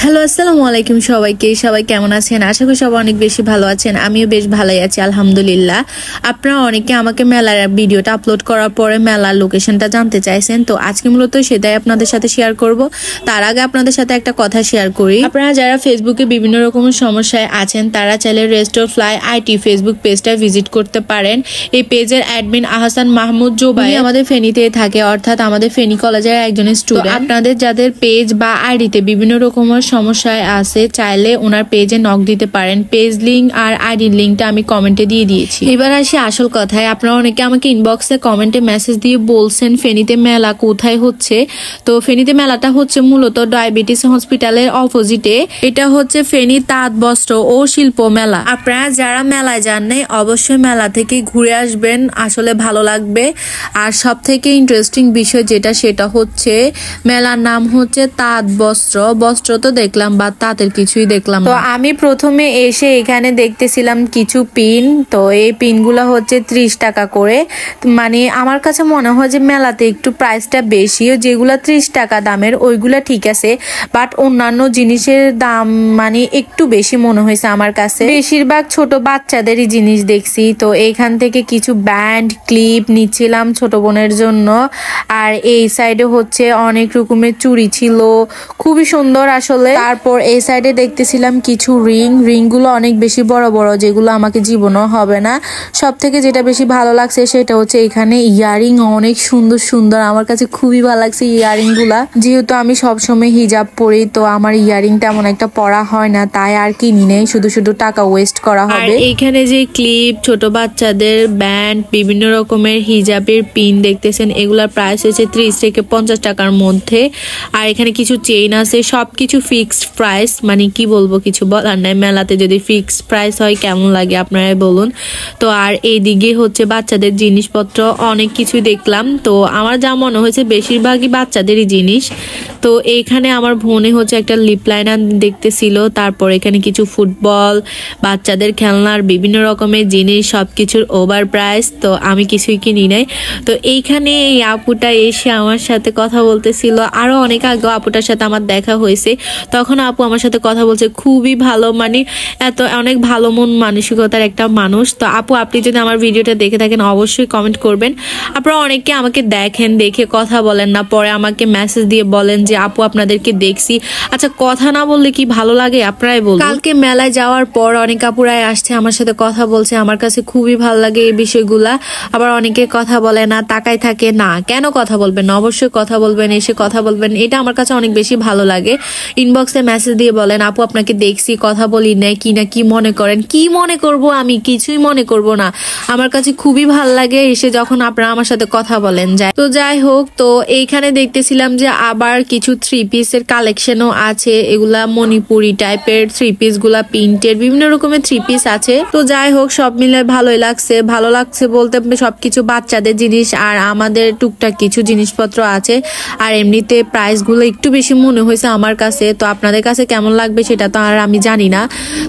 Hello আসসালামু আলাইকুম সবাই কেমন আছেন? আশা করি সবাই অনেক বেশি ভালো আছেন। আমিও বেশ ভালোই আছি আলহামদুলিল্লাহ। আপনারা অনেকে আমাকে মেলার ভিডিওটা আপলোড করার পরে মেলার লোকেশনটা জানতে চাইছেন, তো আজকে মূলত সেটাই আপনাদের সাথে শেয়ার করব। তার আগে আপনাদের সাথে একটা কথা শেয়ার করি। আপনারা যারা ফেসবুকে বিভিন্ন রকমের সমস্যায় আছেন তারা চাইলে রেস্টোর ফ্লাই আইটি ফেসবুক পেজটা ভিজিট করতে পারেন। এই পেজের অ্যাডমিন আহসান মাহমুদ জোবাই আমাদের ফেনীতে থাকে, অর্থাৎ আমাদের ফেনী কলেজের একজন স্টুডেন্ট। আপনাদের যাদের পেজ বা আইডিতে বিভিন্ন রকমের সমস্যায় আছে চাইলে ওনার পেজে নক দিতে পারেন। পেজ লিংক আর আইডির লিংকটা আমি কমেন্টে দিয়ে দিয়েছি। এবার আসি আসল কথায়। আপনারা অনেকে আমাকে ইনবক্সে কমেন্টে মেসেজ দিয়ে বলছেন ফেনীতে মেলা কোথায় হচ্ছে। তো ফেনীতে মেলাটা হচ্ছে মূলত ডায়াবেটিস হসপিটালের অপোজিটে। এটা হচ্ছে ফেনী তাঁত বস্ত্র ও শিল্প মেলা। আপনারা যারা মেলায় যান নাই অবশ্যই মেলা থেকে ঘুরে আসবেন, আসলে ভালো লাগবে। আর সব থেকে ইন্টারেস্টিং বিষয় যেটা সেটা হচ্ছে মেলার নাম হচ্ছে তাঁত বস্ত্র। বস্ত্র তো দেখলাম বা তাঁতের কিছুই দেখলাম। তো আমি প্রথমে এসে এখানে দেখতেছিলাম কিছু পিন। তো এই পিনগুলো হচ্ছে 30 টাকা করে। মানে আমার কাছে মনে হয় যে মেলাতে একটু প্রাইসটা বেশি, যেগুলা 30 টাকা দামের ওইগুলা ঠিক আছে, বাট অন্যান্য জিনিসের দাম মানে একটু বেশি মনে হয়েছে আমার কাছে। বেশিরভাগ ছোট বাচ্চাদেরই জিনিস দেখছি। তো এইখান থেকে কিছু ব্যান্ড ক্লিপ নিচ্ছিলাম ছোট বোনের জন্য। আর এই সাইডে হচ্ছে অনেক রকমের চুড়ি ছিল, খুবই সুন্দর আসলে। তারপর এই সাইডে দেখতেছিলাম কিছু রিং গুলো অনেক বেশি বড় বড়, যেগুলো আমাকে জীবনও হবে না। সব থেকে যেটা বেশি ভালো লাগছে সেটা হচ্ছে এখানে ইয়ারিং অনেক সুন্দর সুন্দর, আমার কাছে খুবই ভালো লাগছে ইয়ারিং গুলা। যেহেতু আমি সবসময় হিজাব পরি তো আমার ইয়ারিং তেমন একটা পরা হয় না, তাই আর কিনি নেই, শুধু টাকা ওয়েস্ট করা হবে। এইখানে যে ক্লিপ, ছোট বাচ্চাদের ব্যান্ড, বিভিন্ন রকমের হিজাবের পিন দেখতেছেন, এগুলার প্রাইস হচ্ছে 30 থেকে 50 টাকার মধ্যে। আর এখানে কিছু চেইন আছে, সবকিছু ফিক্সড প্রাইস। মানে কি বলবো, কিছু বলার নাই। মেলাতে যদি ফিক্সড প্রাইস হয় কেমন লাগে আপনারাই বলুন। তো আর এইদিকে হচ্ছে বাচ্চাদের জিনিসপত্র অনেক কিছুই দেখলাম। তো আমার যা মনে হয়েছে বেশিরভাগই বাচ্চাদেরই জিনিস। তো এইখানে আমার বোনে হচ্ছে একটা লিপ লাইনার দেখতেছিল। তারপর এখানে কিছু ফুটবল, বাচ্চাদের খেলনার বিভিন্ন রকমের জিনিস, সবকিছুর ওভার প্রাইস। তো আমি কিছুই কিনি নাই। তো এইখানে এই আপুটা এসে আমার সাথে কথা বলতেছিল। আরো অনেক আগে আপুটার সাথে আমার দেখা হয়েছে, তখন আপু আমার সাথে কথা বলছে। খুবই ভালো, মানে অনেক ভালো মন মানসিকতার একটা মানুষ। তো আপু, আপনি যদি আমার ভিডিওটা দেখে থাকেন অবশ্যই কমেন্ট করবেন। আপনারা অনেকে আমাকে দেখেন, দেখে কথা বলেন না, পরে আমাকে মেসেজ দিয়ে বলেন যে আপু আপনাদেরকে দেখছি। আচ্ছা, কথা না বললে কি ভালো লাগে? আপনারাই বলুন। কালকে মেলায় যাওয়ার পর অনেক আপুরাই আসছে আমার সাথে কথা বলছে, আমার কাছে খুবই ভালো লাগে এই বিষয়গুলা। আবার অনেকে কথা বলে না, তাকাই থাকে না। কেন কথা বলবেন না? অবশ্যই কথা বলবেন, এসে কথা বলবেন। এটা আমার কাছে অনেক বেশি ভালো লাগে। ইনবক্সে মেসেজ দিয়ে বলেন আপু আপনাকে দেখছি, কথা বলি নাই কি না, কি মনে করেন? কি মনে করব? আমি কিছুই মনে করব না। আমার কাছে খুবই ভালো লাগে এসে যখন আপনারা আমার সাথে কথা বলেন। যাই হোক, তো এইখানে দেখতেছিলাম যে আবার কিছু 3 পিসের কালেকশনও আছে। এগুলা মণিপুরি টাইপের 3 পিস গুলা, প্রিন্টের বিভিন্ন রকমের 3 পিস আছে। তো যাই হোক, সব মিলে ভালোই লাগছে। ভালো লাগছে বলতে সবকিছু বাচ্চাদের জিনিস আর আমাদের টুকটাক কিছু জিনিসপত্র আছে। আর এমনিতে প্রাইস গুলো একটু বেশি মনে হয়েছে আমার কাছে। তো আপনাদের কাছে কেমন লাগবে সেটা তো আর আমি জানি না।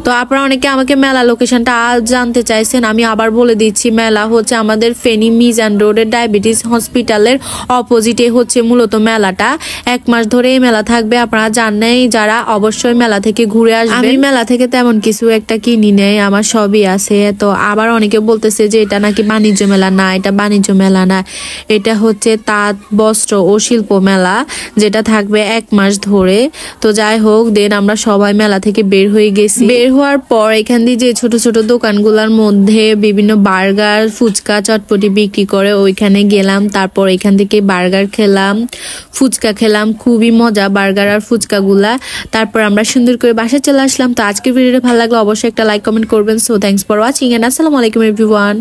তো আপনারা অনেকে আমাকে মেলা লোকেশনটা আজ জানতে চাইছেন, আমি আবার বলে দিচ্ছি। মেলা হচ্ছে আমাদের ফেনী মিজান রোডের ডায়াবেটিস হসপিটালের অপোজিটে হচ্ছে মূলত মেলাটা। 1 মাস ধরে এই মেলা থাকবে। আপনারা জানেন যারা অবশ্যই মেলা থেকে ঘুরে আসবেন। আমি মেলা থেকে তেমন কিছু একটা কিনি নেই, আমার সবই আছে। তো আবার অনেকে বলতেছে যে এটা নাকি বাণিজ্য মেলা। না, এটা বাণিজ্য মেলা না, এটা হচ্ছে তাঁত বস্ত্র ও শিল্প মেলা, যেটা থাকবে 1 মাস ধরে। তো যাই হোক, দেন আমরা সবাই মেলা থেকে বের হয়ে গেছি। বের হওয়ার পর এখান দিয়ে যে ছোট ছোট দোকানগুলোর মধ্যে বিভিন্ন বার্গার, ফুচকা, চটপটি বিক্রি করে, ওইখানে গেলাম। তারপর এখান থেকে বার্গার খেলাম, ফুচকা খেলাম। খুবই মজা বার্গার আর ফুচকা গুলা। তারপর আমরা সুন্দর করে বাসায় চলে আসলাম। তো আজকের ভিডিওটা ভালো লাগলে অবশ্যই একটা লাইক কমেন্ট করবেন। So thanks for watching and আসসালামু আলাইকুম এভরিওয়ান।